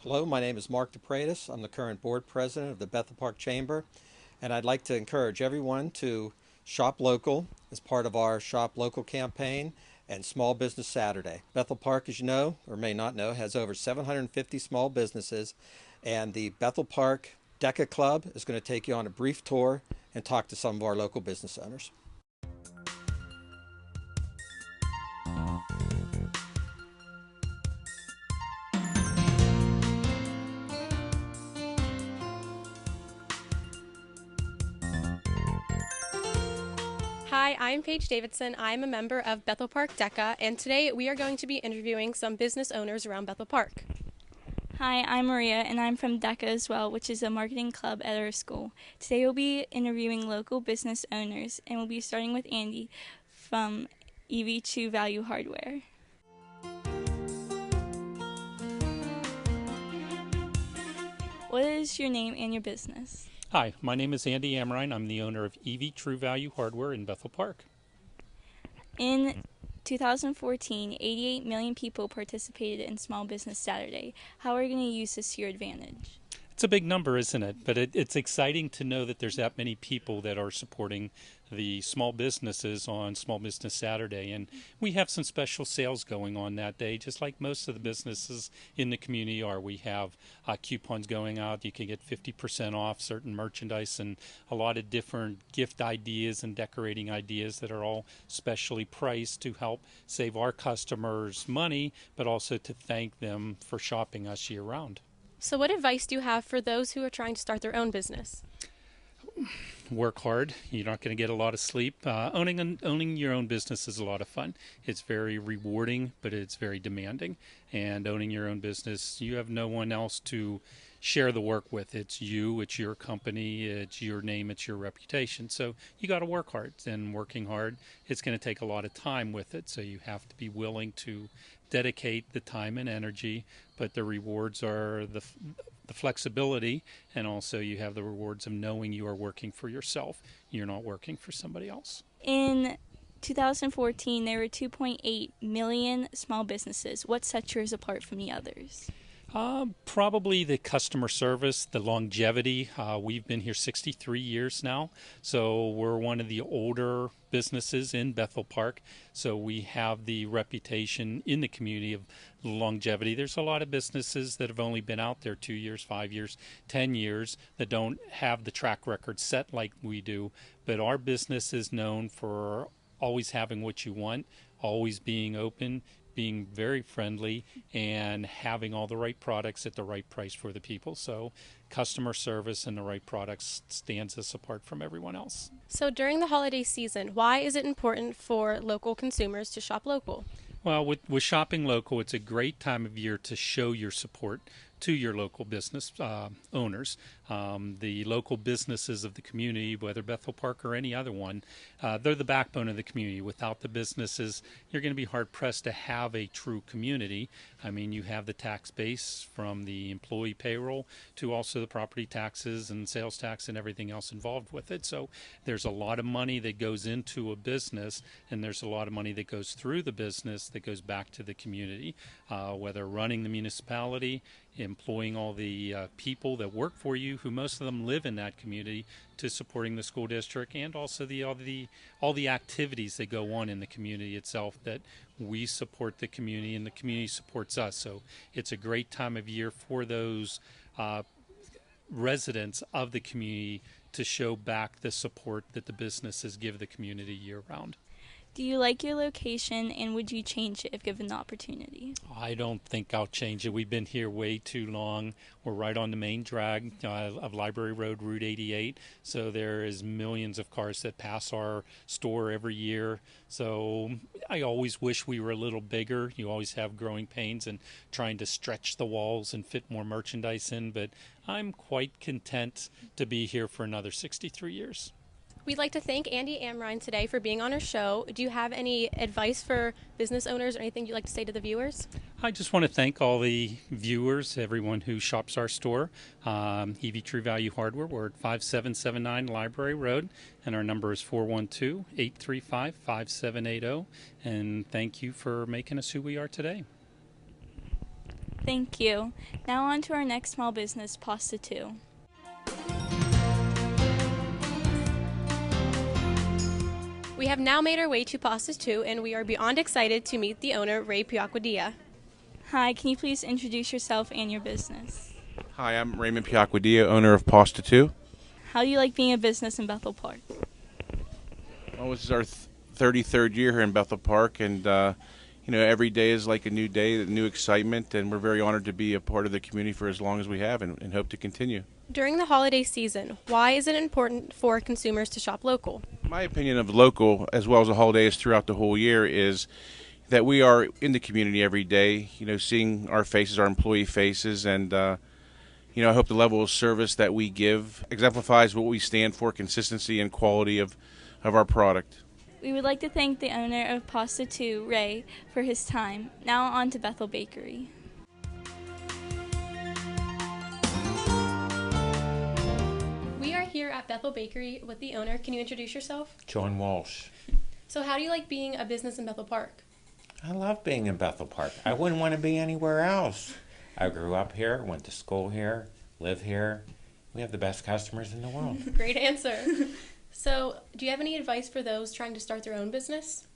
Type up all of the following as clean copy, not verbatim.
Hello, my name is Mark DePratis. I'm the current board president of the Bethel Park Chamber, and I'd like to encourage everyone to shop local as part of our Shop Local campaign and Small Business Saturday. Bethel Park, as you know or may not know, has over 750 small businesses, and the Bethel Park DECA Club is going to take you on a brief tour and talk to some of our local business owners. Hi, I'm Paige Davidson. I'm a member of Bethel Park DECA, and today we are going to be interviewing some business owners around Bethel Park. Hi, I'm Maria, and I'm from DECA as well, which is a marketing club at our school. Today we'll be interviewing local business owners, and we'll be starting with Andy from EV True Value Hardware. What is your name and your business? Hi, my name is Andy Amrine. I'm the owner of EV True Value Hardware in Bethel Park. In 2014, 88 million people participated in Small Business Saturday. How are you going to use this to your advantage? It's a big number, isn't it? But it's exciting to know that there's that many people that are supporting the small businesses on Small Business Saturday. And we have some special sales going on that day, just like most of the businesses in the community are. We have coupons going out. You can get 50% off certain merchandise and a lot of different gift ideas and decorating ideas that are all specially priced to help save our customers money, but also to thank them for shopping us year round. So, what advice do you have for those who are trying to start their own business? Work hard. You're not going to get a lot of sleep. Owning your own business is a lot of fun. It's very rewarding, but it's very demanding. And owning your own business, you have no one else to share the work with. It's you, it's your company, it's your name, it's your reputation. So you got to work hard. And working hard, it's going to take a lot of time with it. So you have to be willing to dedicate the time and energy, but the rewards are the flexibility, and also you have the rewards of knowing you are working for yourself. You're not working for somebody else. In 2014, there were 2.8 million small businesses. What sets yours apart from the others? Probably the customer service, the longevity. We've been here 63 years now, so we're one of the older businesses in Bethel Park, so we have the reputation in the community of longevity. There's a lot of businesses that have only been out there 2 years, 5 years, 10 years that don't have the track record set like we do, but our business is known for always having what you want, always being open, being very friendly, and having all the right products at the right price for the people. So customer service and the right products stands us apart from everyone else. So, during the holiday season, why is it important for local consumers to shop local? Well, with shopping local, it's a great time of year to show your support to your local business owners. The local businesses of the community, whether Bethel Park or any other one, they're the backbone of the community. Without the businesses, you're going to be hard-pressed to have a true community. I mean, you have the tax base from the employee payroll to also the property taxes and sales tax and everything else involved with it. So there's a lot of money that goes into a business, and there's a lot of money that goes through the business that goes back to the community, whether running the municipality, employing all the people that work for you, who most of them live in that community, to supporting the school district, and also all the activities that go on in the community itself, that we support the community and the community supports us. So it's a great time of year for those residents of the community to show back the support that the businesses give the community year round. Do you like your location, and would you change it if given the opportunity? I don't think I'll change it. We've been here way too long. We're right on the main drag of Library Road, Route 88. So there is millions of cars that pass our store every year. So I always wish we were a little bigger. You always have growing pains and trying to stretch the walls and fit more merchandise in. But I'm quite content to be here for another 63 years. We'd like to thank Andy Amrine today for being on our show. Do you have any advice for business owners or anything you'd like to say to the viewers? I just want to thank all the viewers, everyone who shops our store, EV True Value Hardware. We're at 5779 Library Road, and our number is 412-835-5780. And thank you for making us who we are today. Thank you. Now on to our next small business, Pasta 2. We have now made our way to Pasta 2, and we are beyond excited to meet the owner, Ray Piacquadia. Hi, can you please introduce yourself and your business? Hi, I'm Raymond Piacquadia, owner of Pasta 2. How do you like being a business in Bethel Park? Well, this is our 33rd year here in Bethel Park, and every day is like a new day, a new excitement, and we're very honored to be a part of the community for as long as we have and hope to continue. During the holiday season, why is it important for consumers to shop local? My opinion of local, as well as the holidays throughout the whole year, is that we are in the community every day, seeing our faces, our employee faces, and I hope the level of service that we give exemplifies what we stand for, consistency and quality of our product. We would like to thank the owner of Pasta 2, Ray, for his time. Now on to Bethel Bakery. We are here at Bethel Bakery with the owner. Can you introduce yourself? John Walsh. So how do you like being a business in Bethel Park? I love being in Bethel Park. I wouldn't want to be anywhere else. I grew up here, went to school here, live here. We have the best customers in the world. Great answer. So do you have any advice for those trying to start their own business?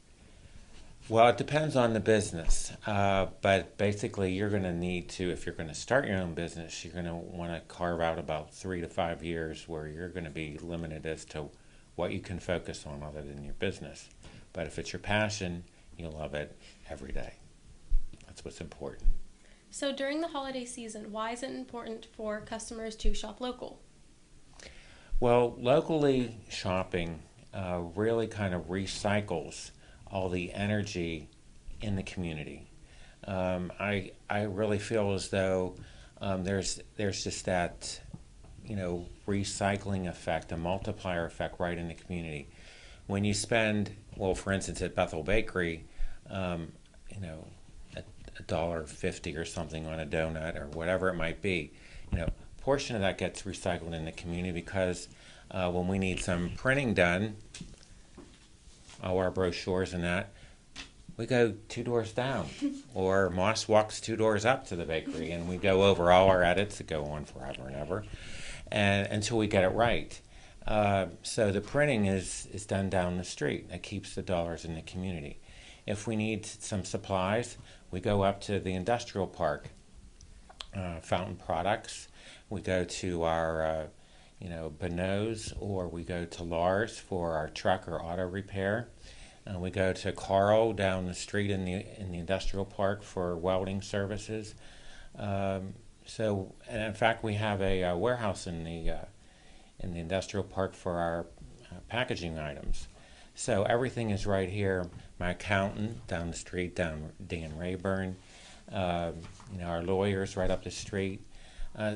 Well, it depends on the business. But basically, you're going to need to, if you're going to start your own business, you're going to want to carve out about 3 to 5 years where you're going to be limited as to what you can focus on other than your business. But if it's your passion, you'll love it every day. That's what's important. So during the holiday season, why is it important for customers to shop local? Well, locally shopping really kind of recycles all the energy in the community. I really feel as though there's just that recycling effect, a multiplier effect right in the community. When you spend, well, for instance, at Bethel Bakery, $1.50 or something on a donut or whatever it might be, a portion of that gets recycled in the community because when we need some printing done, all our brochures and that, we go 2 doors down, or Moss walks 2 doors up to the bakery, and we go over all our edits that go on forever and ever, and until we get it right. So the printing is done down the street. That keeps the dollars in the community. If we need some supplies, we go up to the industrial park, Fountain Products. We go to our, Bonneau's, or we go to Lars for our truck or auto repair. We go to Carl down the street in the industrial park for welding services. And in fact, we have a warehouse in the industrial park for our packaging items. So everything is right here. My accountant down the street, Dan Rayburn. Our lawyers right up the street.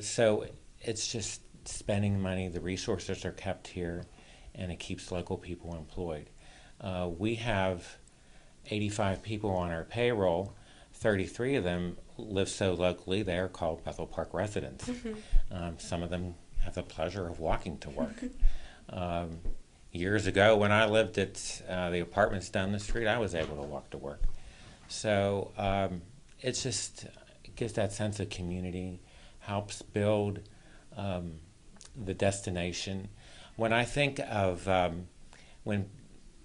So it's just spending money. The resources are kept here, and it keeps local people employed. We have 85 people on our payroll. 33 of them live so locally they are called Bethel Park residents. Some of them have the pleasure of walking to work. Years ago, when I lived at the apartments down the street, I was able to walk to work. So it gives that sense of community, helps build the destination. When I think of when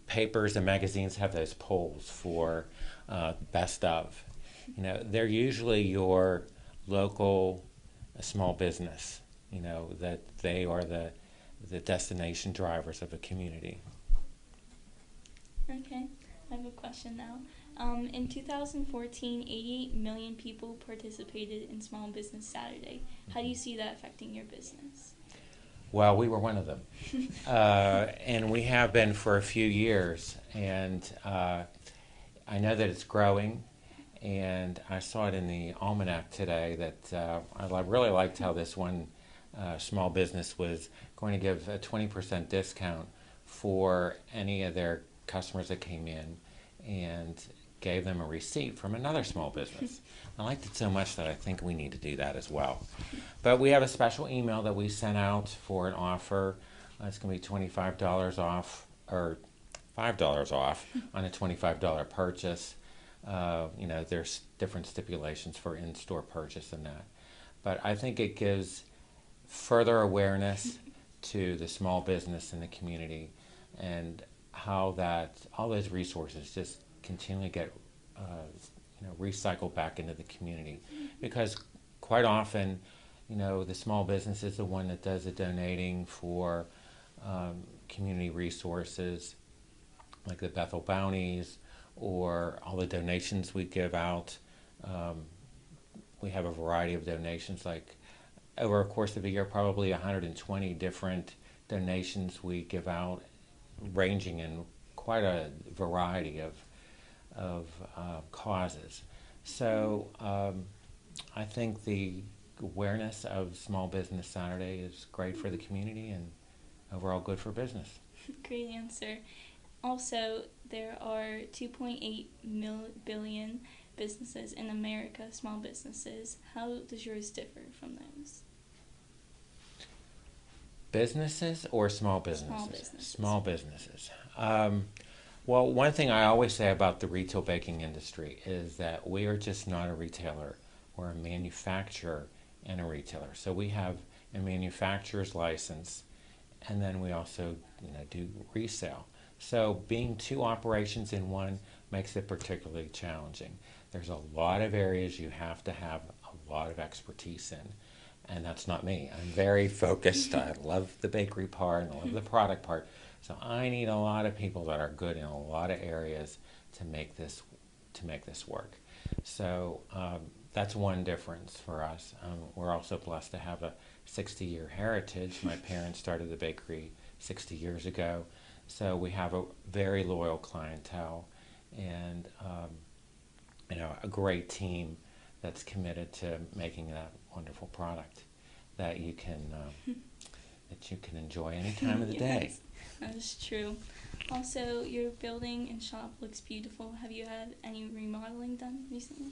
papers and magazines have those polls for best of, they're usually your local small business, that they are the destination drivers of a community. Okay, I have a question now. In 2014, 88 million people participated in Small Business Saturday. How do you see that affecting your business? Well, we were one of them. And we have been for a few years. And I know that it's growing. And I saw it in the almanac today that I really liked how this one small business was going to give a 20% discount for any of their customers that came in, and gave them a receipt from another small business. I liked it so much that I think we need to do that as well. But we have a special email that we sent out for an offer. It's going to be $25 off, or $5 off on a $25 purchase. There's different stipulations for in-store purchase and that. But I think it gives further awareness to the small business in the community and how that all those resources just continually get recycled back into the community. Because quite often, the small business is the one that does the donating for community resources like the Bethel Bounties or all the donations we give out. We have a variety of donations, like over a course of a year, probably 120 different donations we give out, ranging in quite a variety of causes. So I think the awareness of Small Business Saturday is great for the community and overall good for business. Great answer. Also, there are 2.8 billion businesses in America, small businesses. How does yours differ from those? Businesses or small businesses? Small businesses. Small businesses. Well, one thing I always say about the retail baking industry is that we are just not a retailer. We're a manufacturer and a retailer. So we have a manufacturer's license, and then we also do resale. So being two operations in one makes it particularly challenging. There's a lot of areas you have to have a lot of expertise in, and that's not me. I'm very focused. I love the bakery part and I love the product part. So I need a lot of people that are good in a lot of areas to make this work. So that's one difference for us. We're also blessed to have a 60-year heritage. My parents started the bakery 60 years ago. So we have a very loyal clientele and a great team that's committed to making that wonderful product that you can enjoy any time of the day. That is true. Also, your building and shop looks beautiful. Have you had any remodeling done recently?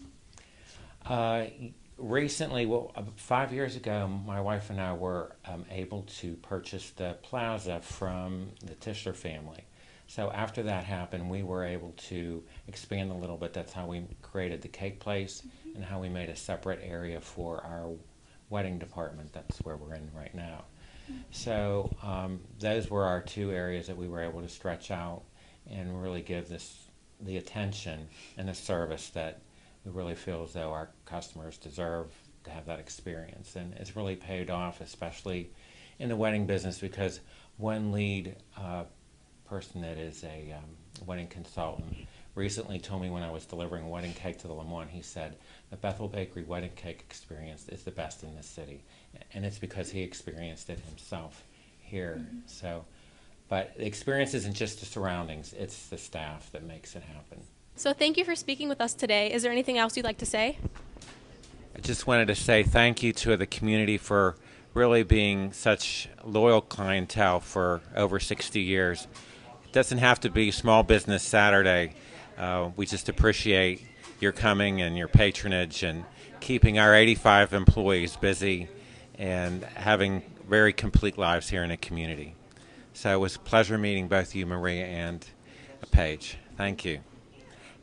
Recently, 5 years ago, my wife and I were able to purchase the plaza from the Tischler family. So after that happened, we were able to expand a little bit. That's how we created the cake place and how we made a separate area for our wedding department. That's where we're in right now. So those were our two areas that we were able to stretch out and really give the attention and the service that we really feel as though our customers deserve to have that experience. And it's really paid off, especially in the wedding business, because one lead person that is a wedding consultant recently told me when I was delivering a wedding cake to the Lemoine, he said, the Bethel Bakery wedding cake experience is the best in this city. And it's because he experienced it himself here. Mm-hmm. So, but the experience isn't just the surroundings, it's the staff that makes it happen. So thank you for speaking with us today. Is there anything else you'd like to say? I just wanted to say thank you to the community for really being such loyal clientele for over 60 years. It doesn't have to be Small Business Saturday. We just appreciate your coming and your patronage and keeping our 85 employees busy and having very complete lives here in the community. So it was a pleasure meeting both you, Maria, and Paige. Thank you.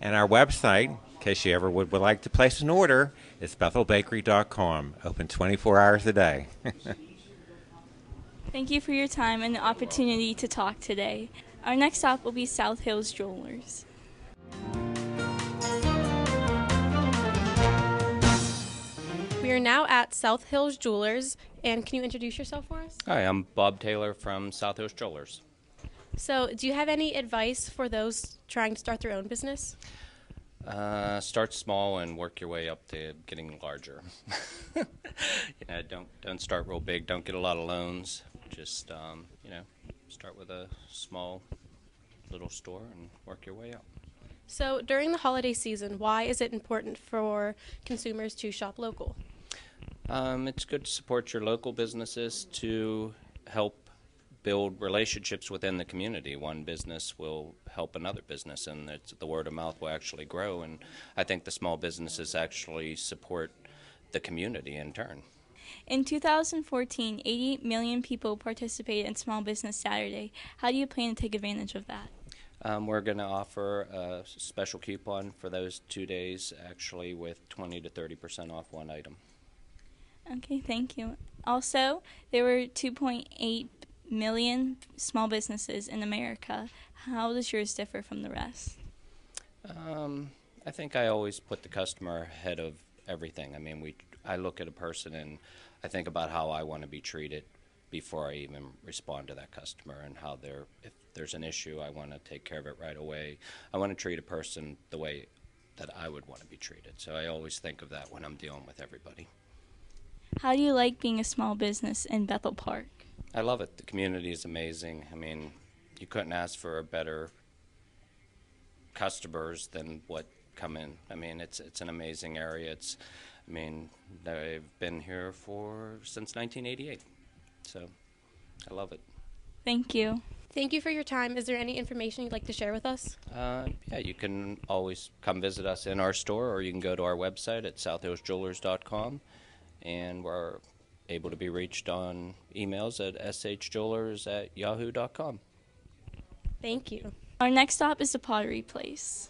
And our website, in case you ever would like to place an order, is BethelBakery.com, open 24 hours a day. Thank you for your time and the opportunity to talk today. Our next stop will be South Hills Jewelers. We are now at South Hills Jewelers, and can you introduce yourself for us? Hi, I'm Bob Taylor from South Hills Jewelers. So, do you have any advice for those trying to start their own business? Start small and work your way up to getting larger. Don't start real big. Don't get a lot of loans. Just start with a small little store and work your way up. So, during the holiday season, why is it important for consumers to shop local? It's good to support your local businesses to help build relationships within the community. One business will help another business, and the word of mouth will actually grow. And I think the small businesses actually support the community in turn. In 2014, 80 million people participated in Small Business Saturday. How do you plan to take advantage of that? We're going to offer a special coupon for those 2 days, actually, with 20 to 30% off one item. Okay, thank you. Also, there were 2.8 million small businesses in America. How does yours differ from the rest? I think I always put the customer ahead of everything. I mean, I look at a person and I think about how I want to be treated before I even respond to that customer, and how if there's an issue, I want to take care of it right away. I want to treat a person the way that I would want to be treated. So I always think of that when I'm dealing with everybody. How do you like being a small business in Bethel Park? I love it. The community is amazing. I mean, you couldn't ask for a better customers than what come in. I mean, it's an amazing area. They've been here since 1988. So I love it. Thank you. Thank you for your time. Is there any information you'd like to share with us? Yeah, you can always come visit us in our store, or you can go to our website at southhillsjewelers.com, and we're able to be reached on emails at shjewelers@yahoo.com. Thank you. Our next stop is the Pottery Place.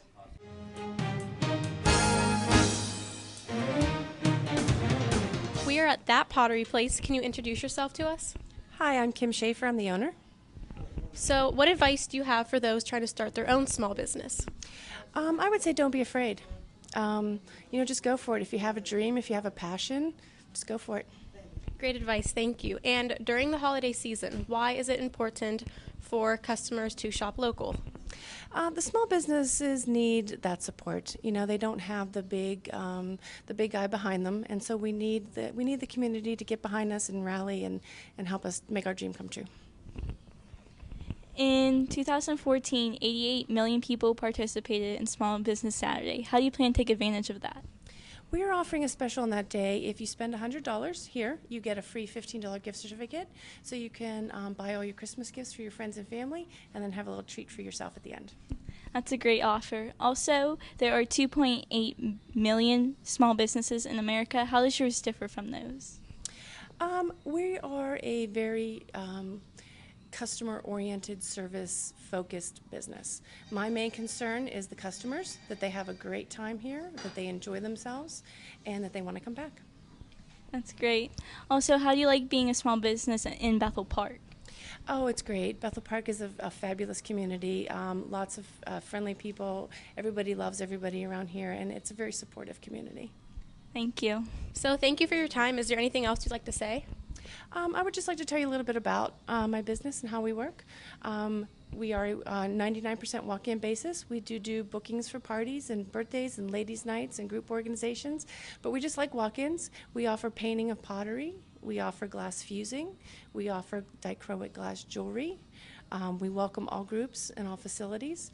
We are at That Pottery Place. Can you introduce yourself to us? Hi, I'm Kim Schaefer. I'm the owner. So, what advice do you have for those trying to start their own small business? I would say don't be afraid. Just go for it. If you have a dream, if you have a passion, just go for it. Great advice, thank you. And during the holiday season, why is it important for customers to shop local? The small businesses need that support. They don't have the big guy behind them, and so we need the community to get behind us and rally and help us make our dream come true. In 2014, 88 million people participated in Small Business Saturday. How do you plan to take advantage of that? We are offering a special on that day. If you spend $100 here, you get a free $15 gift certificate, so you can buy all your Christmas gifts for your friends and family, and then have a little treat for yourself at the end. That's a great offer. Also, there are 2.8 million small businesses in America. How does yours differ from those? We are a very customer-oriented, service-focused business. My main concern is the customers, that they have a great time here, that they enjoy themselves, and that they want to come back. That's great. Also, how do you like being a small business in Bethel Park? Oh, it's great. Bethel Park is a fabulous community. Lots of friendly people. Everybody loves everybody around here, and it's a very supportive community. Thank you. So thank you for your time. Is there anything else you'd like to say? I would just like to tell you a little bit about my business and how we work. We are a 99% walk-in basis. We do bookings for parties and birthdays and ladies' nights and group organizations, but we just like walk-ins. We offer painting of pottery. We offer glass fusing. We offer dichroic glass jewelry. We welcome all groups and all facilities.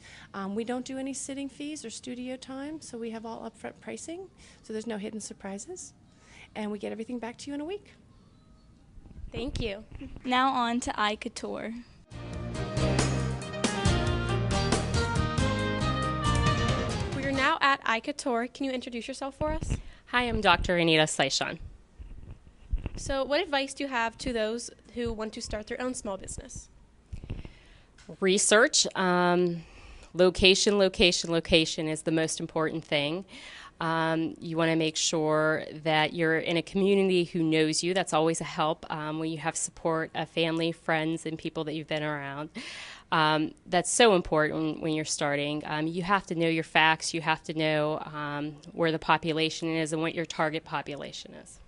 We don't do any sitting fees or studio time, so we have all upfront pricing, so there's no hidden surprises. And we get everything back to you in a week. Thank you. Now on to iCouture. We are now at iCouture. Can you introduce yourself for us? Hi, I'm Dr. Anita Sleichon. So what advice do you have to those who want to start their own small business? Research. Location is the most important thing. You want to make sure that you're in a community who knows you. That's always a help when you have support of family, friends, and people that you've been around. That's so important when you're starting. You have to know your facts. You have to know where the population is and what your target population is.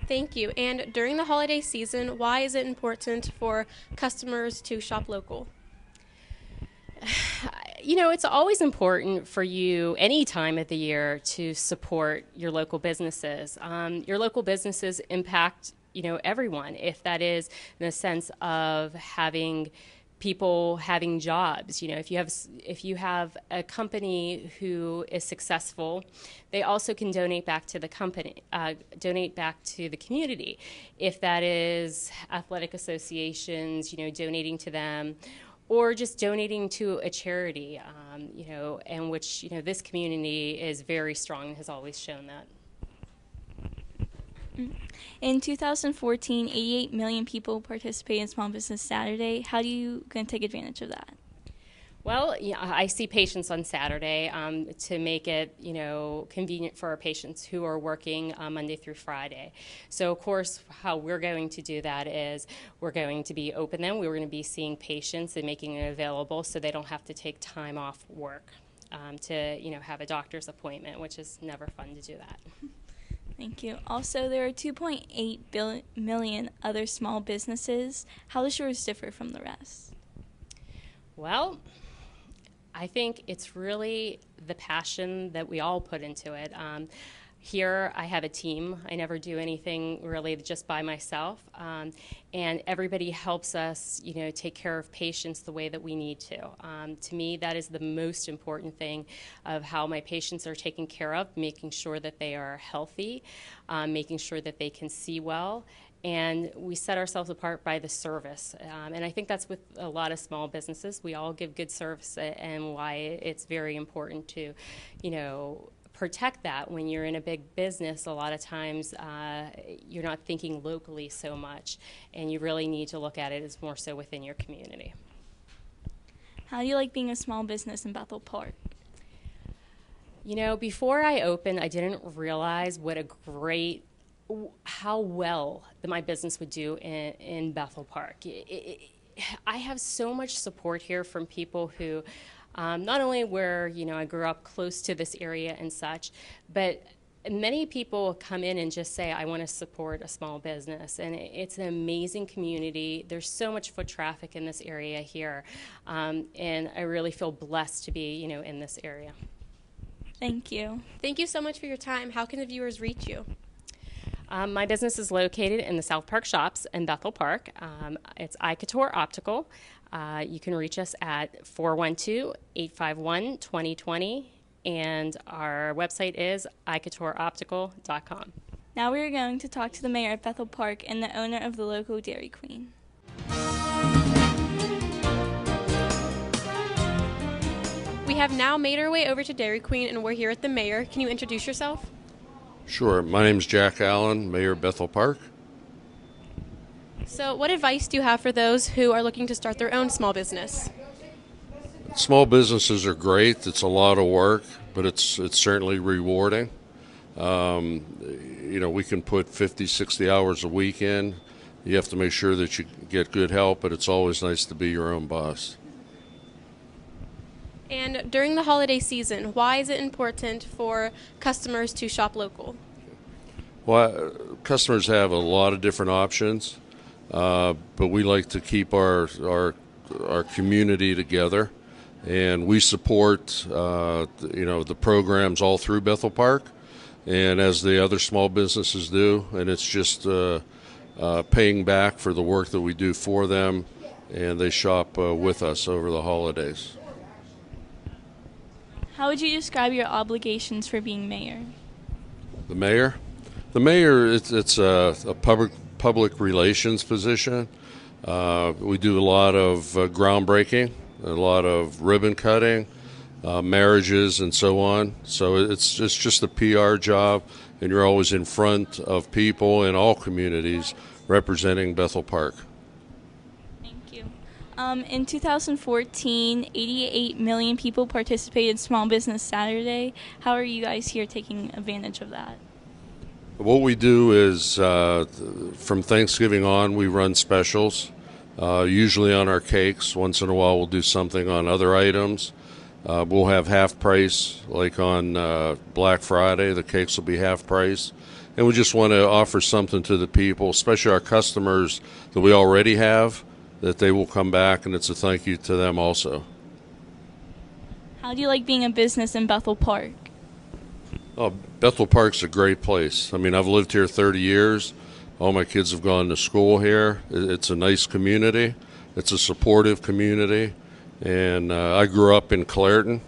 Thank you. And during the holiday season, why is it important for customers to shop local? You know, it's always important for you any time of the year to support your local businesses. Your local businesses impact, everyone, if that is in the sense of having people having jobs. If you have a company who is successful, they also can donate back to the company, donate back to the community. If that is athletic associations, donating to them, or just donating to a charity, and which, this community is very strong and has always shown that. In 2014, 88 million people participated in Small Business Saturday. How do you going to take advantage of that? Well, yeah, I see patients on Saturday to make it, convenient for our patients who are working Monday through Friday. So, of course, how we're going to do that is we're going to be open then. We're going to be seeing patients and making it available so they don't have to take time off work to, have a doctor's appointment, which is never fun to do that. Thank you. Also, there are 2.8 million other small businesses. How does yours differ from the rest? Well, I think it's really the passion that we all put into it. Here, I have a team. I never do anything really just by myself, and everybody helps us, take care of patients the way that we need to. To me, that is the most important thing of how my patients are taken care of, making sure that they are healthy, making sure that they can see well. And we set ourselves apart by the service. And I think that's with a lot of small businesses. We all give good service, and why it's very important to, protect that. When you're in a big business, a lot of times you're not thinking locally so much, and you really need to look at it as more so within your community. How do you like being a small business in Bethel Park? Before I opened, I didn't realize how well that my business would do in Bethel Park. I have so much support here from people who, not only where, I grew up close to this area and such, but many people come in and just say, I want to support a small business. And it's an amazing community. There's so much foot traffic in this area here. And I really feel blessed to be, in this area. Thank you. Thank you so much for your time. How can the viewers reach you? My business is located in the South Park Shops in Bethel Park. It's iCouture Optical. You can reach us at 412-851-2020, and our website is icoutureoptical.com. Now we are going to talk to the mayor of Bethel Park and the owner of the local Dairy Queen. We have now made our way over to Dairy Queen, and we're here at the mayor. Can you introduce yourself? Sure. My name's Jack Allen, Mayor of Bethel Park. So what advice do you have for those who are looking to start their own small business? Small businesses are great. It's a lot of work, but it's certainly rewarding. We can put 50, 60 hours a week in. You have to make sure that you get good help, but it's always nice to be your own boss. And during the holiday season, why is it important for customers to shop local? Well, customers have a lot of different options, but we like to keep our community together, and we support the programs all through Bethel Park, and as the other small businesses do, and it's just paying back for the work that we do for them, and they shop with us over the holidays. How would you describe your obligations for being mayor? The mayor? The mayor, it's a public relations position. We do a lot of groundbreaking, a lot of ribbon cutting, marriages, and so on. So it's just a PR job, and you're always in front of people in all communities representing Bethel Park. In 2014, 88 million people participated in Small Business Saturday. How are you guys here taking advantage of that? What we do is from Thanksgiving on, we run specials, usually on our cakes. Once in a while, we'll do something on other items. We'll have half price, like on Black Friday, the cakes will be half price. And we just want to offer something to the people, especially our customers that we already have, that they will come back, and it's a thank you to them also. How do you like being a business in Bethel Park? Oh, Bethel Park's a great place. I mean, I've lived here 30 years. All my kids have gone to school here. It's a nice community. It's a supportive community. And I grew up in Clairton,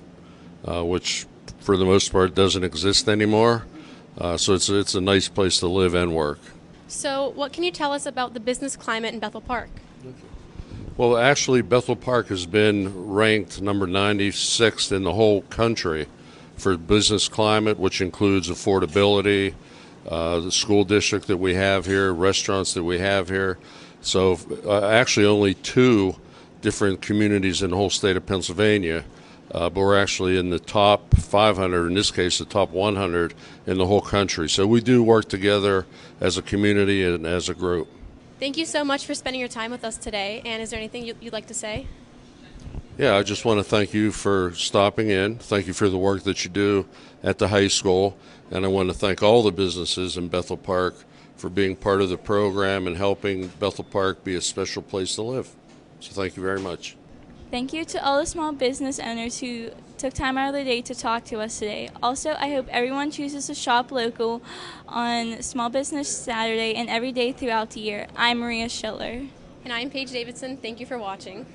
which for the most part doesn't exist anymore. So it's a nice place to live and work. So what can you tell us about the business climate in Bethel Park? Well, actually, Bethel Park has been ranked number 96 in the whole country for business climate, which includes affordability, the school district that we have here, restaurants that we have here. So actually only 2 different communities in the whole state of Pennsylvania. But we're actually in the top 500, in this case the top 100 in the whole country. So we do work together as a community and as a group. Thank you so much for spending your time with us today. And is there anything you'd like to say? Yeah, I just want to thank you for stopping in. Thank you for the work that you do at the high school. And I want to thank all the businesses in Bethel Park for being part of the program and helping Bethel Park be a special place to live. So thank you very much. Thank you to all the small business owners who took time out of their day to talk to us today. Also, I hope everyone chooses to shop local on Small Business Saturday and every day throughout the year. I'm Maria Schiller. And I'm Paige Davidson. Thank you for watching.